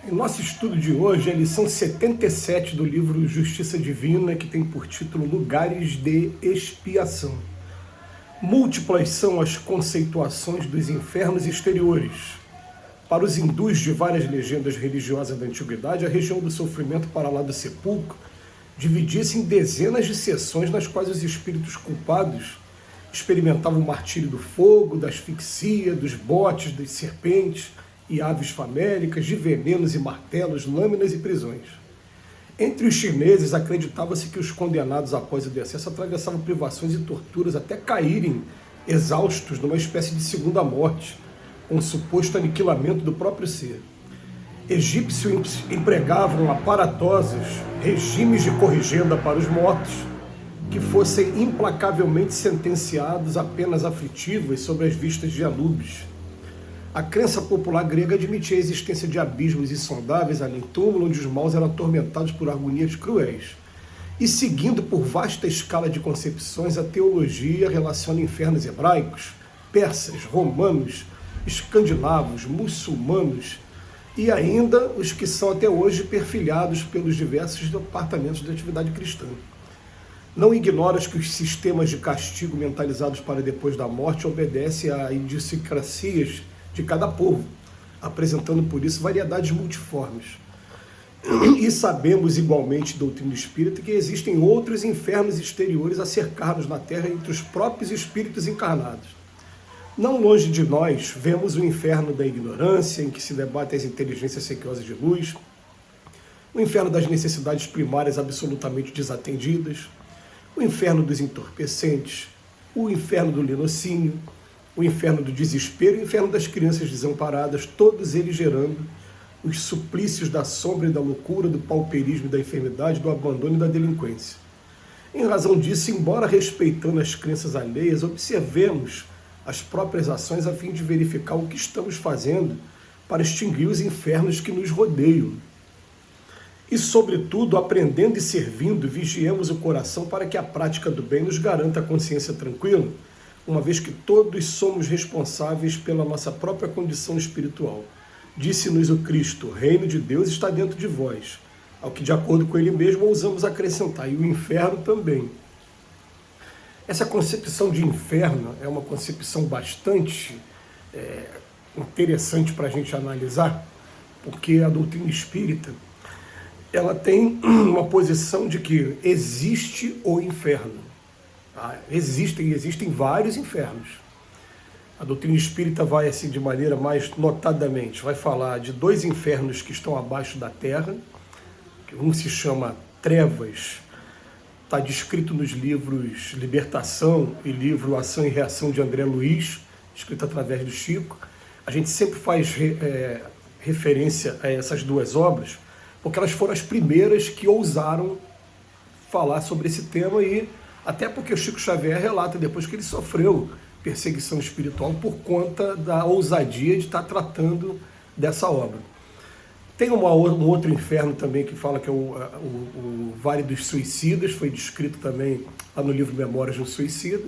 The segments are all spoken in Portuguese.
Em nosso estudo de hoje, é a lição 77 do livro Justiça Divina, que tem por título Lugares de Expiação. Múltiplas são as conceituações dos infernos exteriores. Para os hindus de várias legendas religiosas da antiguidade, a região do sofrimento para lá do sepulcro dividia-se em dezenas de seções nas quais os espíritos culpados experimentavam o martírio do fogo, da asfixia, dos botes, das serpentes e aves famélicas, de venenos e martelos, lâminas e prisões. Entre os chineses, acreditava-se que os condenados após o decesso atravessavam privações e torturas até caírem exaustos numa espécie de segunda morte, com o suposto aniquilamento do próprio ser. Egípcios empregavam aparatosos regimes de corrigenda para os mortos, que fossem implacavelmente sentenciados a penas aflitivas sobre as vistas de Anubis. A crença popular grega admitia a existência de abismos insondáveis além túmulo, onde os maus eram atormentados por agonias cruéis. E seguindo por vasta escala de concepções, a teologia relaciona infernos hebraicos, persas, romanos, escandinavos, muçulmanos e ainda os que são até hoje perfilhados pelos diversos departamentos da atividade cristã. Não ignoras que os sistemas de castigo mentalizados para depois da morte obedecem a idiosincrasias de cada povo, apresentando por isso variedades multiformes. E sabemos igualmente, doutrina espírita, que existem outros infernos exteriores a cercar-nos na Terra entre os próprios espíritos encarnados. Não longe de nós, vemos o inferno da ignorância, em que se debatem as inteligências sequiosas de luz, o inferno das necessidades primárias absolutamente desatendidas, o inferno dos entorpecentes, o inferno do linocínio, o inferno do desespero e o inferno das crianças desamparadas, todos eles gerando os suplícios da sombra e da loucura, do pauperismo e da enfermidade, do abandono e da delinquência. Em razão disso, embora respeitando as crenças alheias, observemos as próprias ações a fim de verificar o que estamos fazendo para extinguir os infernos que nos rodeiam. E, sobretudo, aprendendo e servindo, vigiemos o coração para que a prática do bem nos garanta a consciência tranquila, uma vez que todos somos responsáveis pela nossa própria condição espiritual. Disse-nos o Cristo: o reino de Deus está dentro de vós, ao que, de acordo com ele mesmo, ousamos acrescentar, e o inferno também. Essa concepção de inferno é uma concepção bastante interessante para a gente analisar, porque a doutrina espírita ela tem uma posição de que existe o inferno. Existem vários infernos. A doutrina espírita vai, assim, de maneira mais notadamente, vai falar de dois infernos que estão abaixo da terra, que um se chama Trevas, está descrito nos livros Libertação e livro Ação e Reação de André Luiz, escrito através do Chico. A gente sempre faz referência a essas duas obras, porque elas foram as primeiras que ousaram falar sobre esse tema, e até porque o Chico Xavier relata depois que ele sofreu perseguição espiritual por conta da ousadia de estar tratando dessa obra. Tem um outro inferno também que fala que é o Vale dos Suicidas, foi descrito também lá no livro Memórias de um Suicida,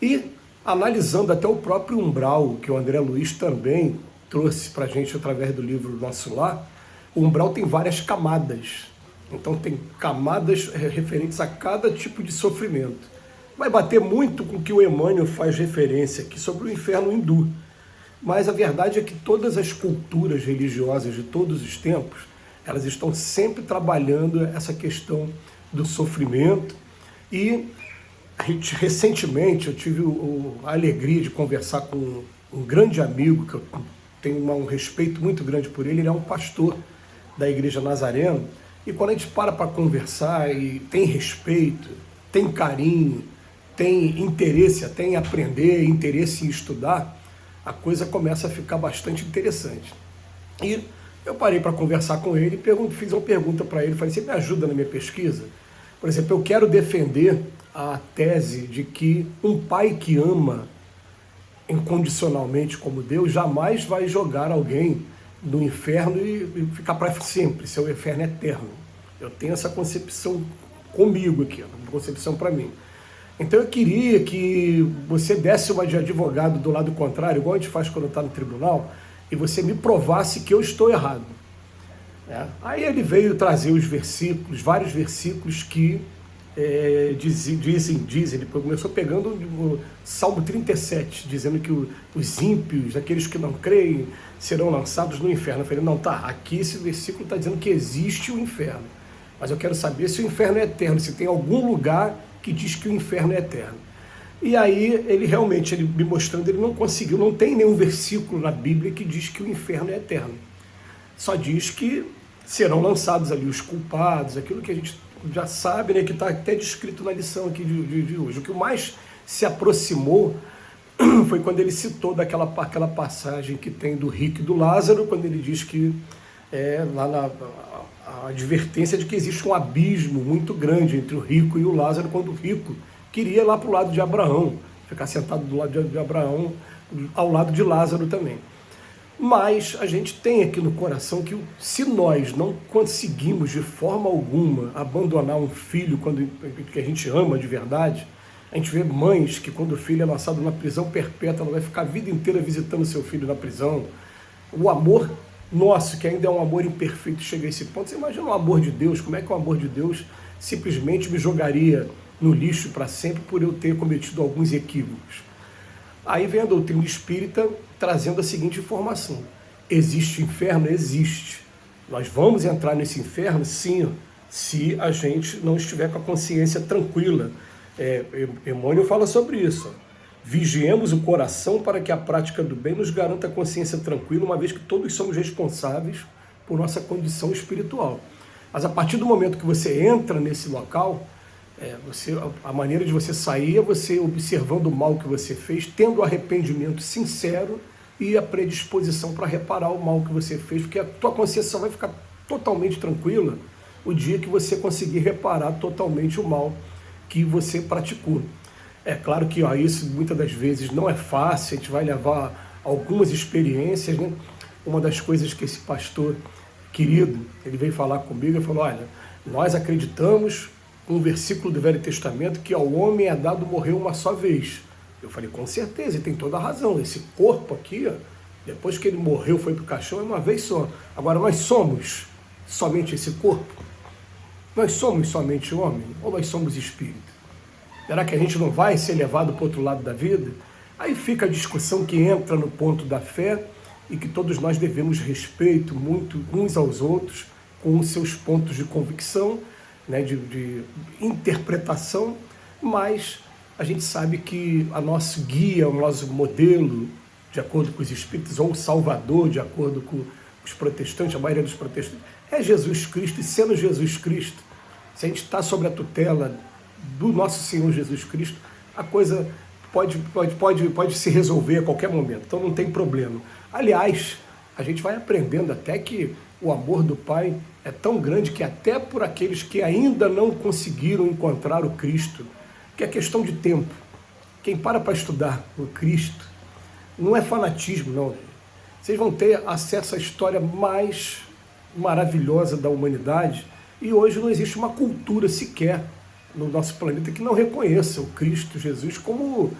e analisando até o próprio umbral, que o André Luiz também trouxe para a gente através do livro Nosso Lar. O umbral tem várias camadas, então tem camadas referentes a cada tipo de sofrimento. Vai bater muito com o que o Emmanuel faz referência aqui sobre o inferno hindu. Mas a verdade é que todas as culturas religiosas de todos os tempos, elas estão sempre trabalhando essa questão do sofrimento. E recentemente eu tive a alegria de conversar com um grande amigo, que eu tenho um respeito muito grande por ele. Ele é um pastor da Igreja Nazarena, e quando a gente para conversar e tem respeito, tem carinho, tem interesse até em aprender, interesse em estudar, a coisa começa a ficar bastante interessante. E eu parei para conversar com ele e fiz uma pergunta para ele, falei: você me ajuda na minha pesquisa? Por exemplo, eu quero defender a tese de que um pai que ama incondicionalmente como Deus jamais vai jogar alguém no inferno e ficar para sempre, seu inferno eterno. Eu tenho essa concepção comigo aqui, uma concepção para mim. Então eu queria que você desse uma de advogado do lado contrário, igual a gente faz quando está no tribunal, e você me provasse que eu estou errado. né? Aí ele veio trazer os versículos, vários versículos que dizem, ele começou pegando o Salmo 37, dizendo que os ímpios, aqueles que não creem, serão lançados no inferno. Eu falei, não, tá, aqui esse versículo está dizendo que existe o inferno, mas eu quero saber se o inferno é eterno, se tem algum lugar que diz que o inferno é eterno. E aí ele realmente, ele me mostrando, ele não conseguiu, não tem nenhum versículo na Bíblia que diz que o inferno é eterno. Só diz que serão lançados ali os culpados, aquilo que a gente já sabe, né, que está até descrito na lição aqui de hoje. O que mais se aproximou foi quando ele citou aquela passagem que tem do rico e do Lázaro, quando ele diz que lá a advertência de que existe um abismo muito grande entre o rico e o Lázaro, quando o rico queria ir lá para o lado de Abraão, ficar sentado do lado de Abraão, ao lado de Lázaro também. Mas a gente tem aqui no coração que se nós não conseguimos de forma alguma abandonar um filho que a gente ama de verdade, a gente vê mães que quando o filho é lançado na prisão perpétua, ela vai ficar a vida inteira visitando seu filho na prisão. O amor nosso, que ainda é um amor imperfeito, chega a esse ponto. Você imagina o amor de Deus, como é que o amor de Deus simplesmente me jogaria no lixo para sempre por eu ter cometido alguns equívocos? Aí vem a doutrina espírita trazendo a seguinte informação: existe inferno? Existe. Nós vamos entrar nesse inferno? Sim, se a gente não estiver com a consciência tranquila. Emmanuel fala sobre isso. Vigiemos o coração para que a prática do bem nos garanta a consciência tranquila, uma vez que todos somos responsáveis por nossa condição espiritual. Mas a partir do momento que você entra nesse local, a maneira de você sair é você observando o mal que você fez, tendo o arrependimento sincero e a predisposição para reparar o mal que você fez, porque a tua consciência só vai ficar totalmente tranquila o dia que você conseguir reparar totalmente o mal que você praticou. É claro que isso muitas das vezes não é fácil, a gente vai levar algumas experiências, né? Uma das coisas que esse pastor querido, ele veio falar comigo e falou, olha, nós acreditamos um versículo do Velho Testamento que ao homem é dado morrer uma só vez. Eu falei, com certeza, ele tem toda a razão. Esse corpo aqui, depois que ele morreu, foi para o caixão, é uma vez só. Agora, nós somos somente esse corpo? Nós somos somente homem? Ou nós somos espírito? Será que a gente não vai ser levado para o outro lado da vida? Aí fica a discussão que entra no ponto da fé e que todos nós devemos respeito muito uns aos outros, com os seus pontos de convicção, né, de interpretação, mas a gente sabe que a nosso guia, o nosso modelo, de acordo com os espíritos, ou o Salvador, de acordo com os protestantes, a maioria dos protestantes, é Jesus Cristo, e sendo Jesus Cristo, se a gente está sob a tutela do nosso Senhor Jesus Cristo, a coisa pode se resolver a qualquer momento, então não tem problema. Aliás, a gente vai aprendendo até que o amor do Pai é tão grande que até por aqueles que ainda não conseguiram encontrar o Cristo, que é questão de tempo. Quem para estudar o Cristo, não é fanatismo, não. Vocês vão ter acesso à história mais maravilhosa da humanidade, e hoje não existe uma cultura sequer no nosso planeta que não reconheça o Cristo Jesus como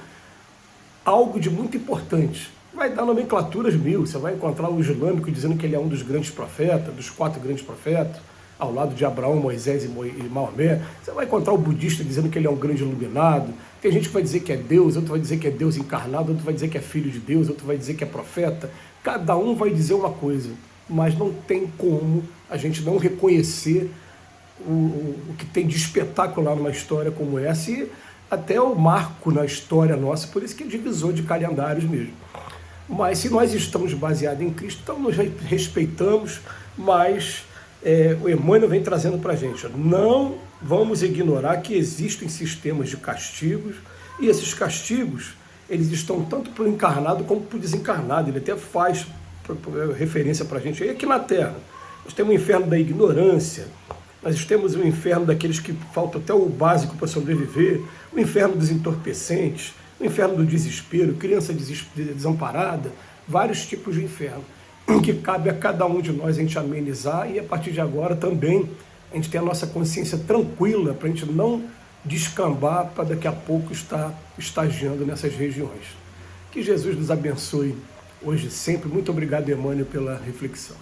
algo de muito importante. Vai dar nomenclaturas mil, você vai encontrar o islâmico dizendo que ele é um dos grandes profetas, dos 4 grandes profetas, ao lado de Abraão, Moisés e Maomé. Você vai encontrar o budista dizendo que ele é um grande iluminado. Tem gente que vai dizer que é Deus, outro vai dizer que é Deus encarnado, outro vai dizer que é filho de Deus, outro vai dizer que é profeta. Cada um vai dizer uma coisa, mas não tem como a gente não reconhecer o que tem de espetacular numa história como essa, e até o marco na história nossa, por isso que é divisor de calendários mesmo. Mas se nós estamos baseados em Cristo, então nós respeitamos, mas o Emmanuel vem trazendo para a gente, não vamos ignorar que existem sistemas de castigos, e esses castigos, eles estão tanto para o encarnado como para o desencarnado. Ele até faz referência para a gente. E aqui na Terra, nós temos o inferno da ignorância, nós temos o inferno daqueles que falta até o básico para sobreviver, o inferno dos entorpecentes, o inferno do desespero, criança desamparada, vários tipos de inferno, que cabe a cada um de nós a gente amenizar, e a partir de agora também a gente ter a nossa consciência tranquila para a gente não descambar para daqui a pouco estar estagiando nessas regiões. Que Jesus nos abençoe hoje e sempre. Muito obrigado, Emmanuel, pela reflexão.